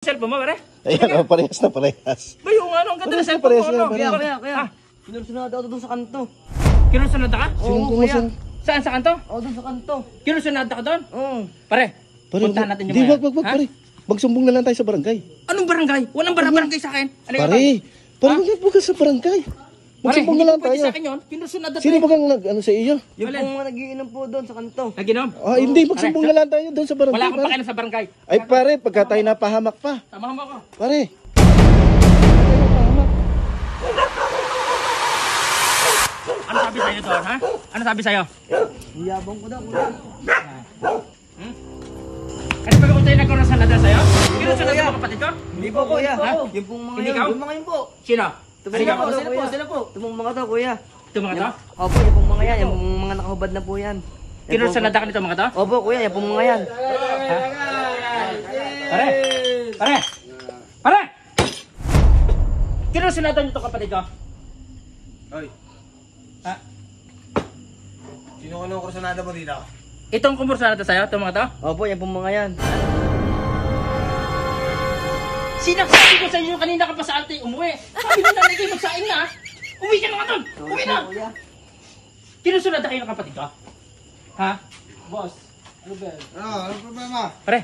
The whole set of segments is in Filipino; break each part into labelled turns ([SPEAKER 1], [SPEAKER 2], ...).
[SPEAKER 1] Cellphone mo, pare?
[SPEAKER 2] Ayan, parehas na parehas.
[SPEAKER 1] Ba yung ano, ang ganda na cellphone mo, ano?
[SPEAKER 3] Kaya. Kinusunod ako doon sa kanto.
[SPEAKER 1] Kinusunod ka?
[SPEAKER 2] Sinong kumusang?
[SPEAKER 1] Saan sa kanto?
[SPEAKER 3] Oo, doon sa kanto.
[SPEAKER 1] Kinusunod ka doon?
[SPEAKER 3] Oo.
[SPEAKER 1] Pare, puntahan natin yung
[SPEAKER 2] Di,
[SPEAKER 1] mga.
[SPEAKER 2] wag, pare. Magsumbong na lang tayo sa barangay.
[SPEAKER 1] Anong barangay? Walang barangay sa akin. Ano yun?
[SPEAKER 2] Pare, wag ka sa barangay. Magsumbong na lang
[SPEAKER 1] Pwede
[SPEAKER 2] tayo.
[SPEAKER 1] sa akin yun. Kinusunod natin.
[SPEAKER 2] Sino ba kang ano sa iyo?
[SPEAKER 3] Yung
[SPEAKER 1] Alin?
[SPEAKER 3] pong mga nagiinom po doon sa kanto.
[SPEAKER 1] Naginom?
[SPEAKER 2] Hindi, magsumbong na lang tayo doon sa barangay.
[SPEAKER 1] Wala akong
[SPEAKER 2] pare.
[SPEAKER 1] pakialam sa barangay.
[SPEAKER 2] Ay pare, pagka tayo napahamak pa.
[SPEAKER 1] Tama mo ako.
[SPEAKER 2] Pare.
[SPEAKER 1] Ano sabi sa'yo doon, ha? Ano sabi sa'yo?
[SPEAKER 3] Yabang ko daw, kuya.
[SPEAKER 1] Ano ba kung tayo nagkaroon sa nada sa'yo? Kinusunod ka mga kapatid ko?
[SPEAKER 3] Hindi po, kuya.
[SPEAKER 1] Ha?
[SPEAKER 3] Yung pong mga
[SPEAKER 1] Hindi
[SPEAKER 3] yun.
[SPEAKER 1] ka?
[SPEAKER 3] Yung mga yun po.
[SPEAKER 1] Sino?
[SPEAKER 3] Tumulong
[SPEAKER 1] Halika.
[SPEAKER 3] po, sila po. Tumong mga to, kuya.
[SPEAKER 1] Ito mga to?
[SPEAKER 3] Opo, yung pong mga yan. Yung pong mga nakahubad na po yan. Yan
[SPEAKER 1] Kinusunod
[SPEAKER 3] po.
[SPEAKER 1] ka nito mga to?
[SPEAKER 3] Opo, kuya. Yung pong mga yan.
[SPEAKER 1] Pare! Pare! Pare! Kinusunod nito kapatid ko?
[SPEAKER 4] Hoy,
[SPEAKER 1] Ha?
[SPEAKER 4] sino ka nung kursunada mo dito?
[SPEAKER 1] Itong kumursada sa'yo, itong mga to?
[SPEAKER 3] Opo, yung pong mga yan.
[SPEAKER 1] Sinaksabi ko sa inyo kanina ka pa sa ate umuwi. Sabi nyo nanay kayo magsaing na. Uwi ka na nga doon! Uwi na!
[SPEAKER 3] Kuya.
[SPEAKER 1] Kinusunod na kayo ng kapatid ko? Ha?
[SPEAKER 4] Boss, ano ba? Anong problema?
[SPEAKER 1] Pare,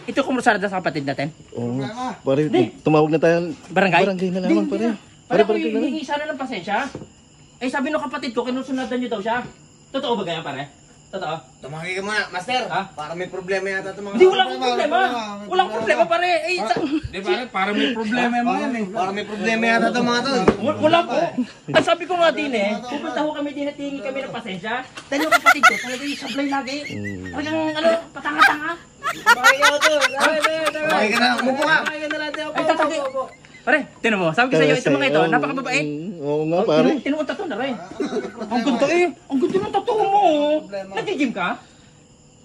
[SPEAKER 1] ito kumursada sa kapatid natin?
[SPEAKER 2] Oo. Pare, tumawag na tayo.
[SPEAKER 1] Barangay?
[SPEAKER 2] Barangay na naman, pare.
[SPEAKER 1] Pare, kung
[SPEAKER 2] barangay na lang.
[SPEAKER 1] hihingi sana ng pasensya. Eh sabi ng kapatid ko, kinusunadan nyo daw siya. Totoo ba kaya pare? Totoo?
[SPEAKER 4] Tumanggi ka muna, master.
[SPEAKER 1] Ha?
[SPEAKER 4] Para may problema yata itong mga...
[SPEAKER 1] Hindi, wala akong problema. Walang problema pare. Eh,
[SPEAKER 4] Di pare, para may problema yung mga yan eh. Para may problema yata itong mga to.
[SPEAKER 1] wala po. Ang sabi ko nga din eh, pupunta ho kami din at hingi kami ng pasensya. Dahil yung kapatid ko, talaga yung sablay lagi. Talagang ano, patanga-tanga.
[SPEAKER 4] Tumanggi ka na, umupo ka.
[SPEAKER 1] Ay, tatagi. Pare, tinan mo, sabi ko sa iyo, itong mga ito, napakababae.
[SPEAKER 2] Oo nga, pare.
[SPEAKER 1] Tinuon tattoo na rin. Ang ganda eh. Ang ganda ng tattoo mo. Nag-gym ka?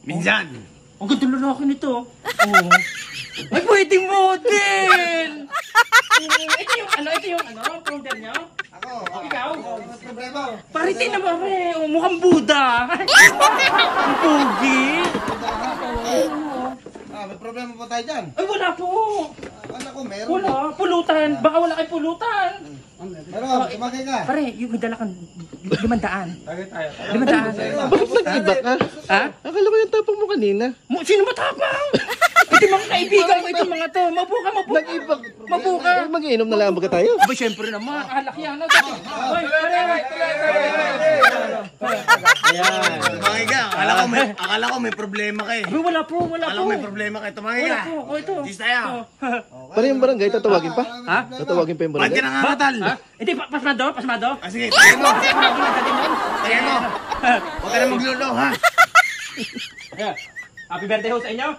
[SPEAKER 4] Minsan.
[SPEAKER 1] Ang ganda ng lalaki nito. Oo. Ay, pwede mo din. Ito yung powder niyo?
[SPEAKER 4] Ako.
[SPEAKER 1] Ikaw?
[SPEAKER 4] May problema.
[SPEAKER 1] Pare, tinan mo rin. Mukhang Buddha. Ang pogi.
[SPEAKER 4] May problema po tayo dyan.
[SPEAKER 1] Ay, wala po.
[SPEAKER 4] Anak ko, meron.
[SPEAKER 1] Wala. Pulutan. Baka wala kay pulutan.
[SPEAKER 4] Meron, tumanggi ka.
[SPEAKER 1] Pare, yung may dala kang 500.
[SPEAKER 4] Tagay tayo.
[SPEAKER 1] 500.
[SPEAKER 2] Bakit nag-iba ka?
[SPEAKER 1] Ha?
[SPEAKER 2] Akala ko yung tapang mo kanina.
[SPEAKER 1] Sino matapang? Ito mga kaibigan ko itong mga to. Mabuka. Mabuka.
[SPEAKER 2] Eh, mag-iinom na lang ba tayo?
[SPEAKER 1] Aba, syempre naman. Ahalak yan. Hoy, pare.
[SPEAKER 4] Ayan. Tumanggi ka. Akala ko may problema ka eh.
[SPEAKER 1] Abi, wala po.
[SPEAKER 4] Akala ko may problema ka. Tumanggi
[SPEAKER 1] Wala
[SPEAKER 4] ka.
[SPEAKER 1] po. O, ito.
[SPEAKER 4] Tis tayo.
[SPEAKER 2] Pare yung barangay, tatawagin pa?
[SPEAKER 1] Ha?
[SPEAKER 2] Tatawagin pa yung
[SPEAKER 4] Ba't ka
[SPEAKER 2] barangay?
[SPEAKER 4] nangangatal?
[SPEAKER 1] Ha? Hindi, pasmado.
[SPEAKER 4] Ah, sige, tayo mo. Tayo mo. Huwag ka na maglulo, ha?
[SPEAKER 1] Ayan. Happy birthday ho sa inyo.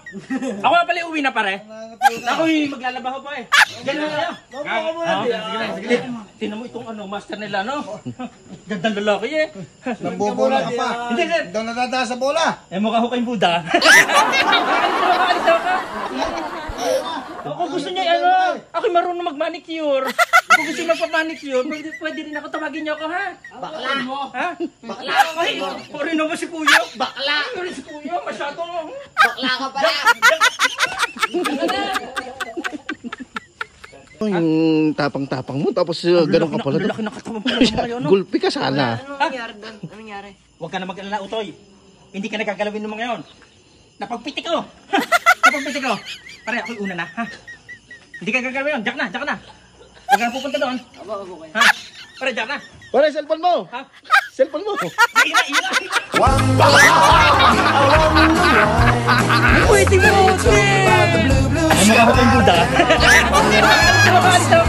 [SPEAKER 1] Ako na pala uwi na pare. Ako yung maglalaba ho pa eh. Diyan na kayo. Sige. Tinan mo itong master nila, no? Gandang lalaki eh.
[SPEAKER 4] Nabobola ka pa.
[SPEAKER 1] Hindi.
[SPEAKER 4] Daw nadadaan sa bola.
[SPEAKER 1] Eh, mukha ko kayong Buddha. Alis daw ka. Kung gusto niya, ako marunong mag-manicure. Kung gusto niya magpa-manicure, pwede rin ako, tawagin niyo ako, ha?
[SPEAKER 4] Bakla.
[SPEAKER 1] Ha? Bakla. Ay, puri naman si Kuya. Bakla. Puri si Kuya, masyadong.
[SPEAKER 4] Bakla ka pala.
[SPEAKER 2] Yung tapang-tapang mo, tapos ganun ka pala.
[SPEAKER 1] Laki ng katawan pala naman kayo, no?
[SPEAKER 2] Gulpi ka sana.
[SPEAKER 3] Ano nangyari doon? Ano nangyari?
[SPEAKER 1] Huwag ka na mag-alala, Utoy. Hindi ka nagagalawin ng mga yon. Napagpitik ko. Napagpitik ko. Pare, ako'y una na, ha? Hindi ka gagalawin yun. Diyak na. Huwag ka na pupunta doon.
[SPEAKER 3] Abo, kuya.
[SPEAKER 1] Ha? Pare, diyak na.
[SPEAKER 2] Pare, cellphone mo!
[SPEAKER 1] Ha?
[SPEAKER 2] Cellphone mo!
[SPEAKER 1] Ina. Pwede mo, Utoy! Ay, mukha ko kayong Buddha. Alis na.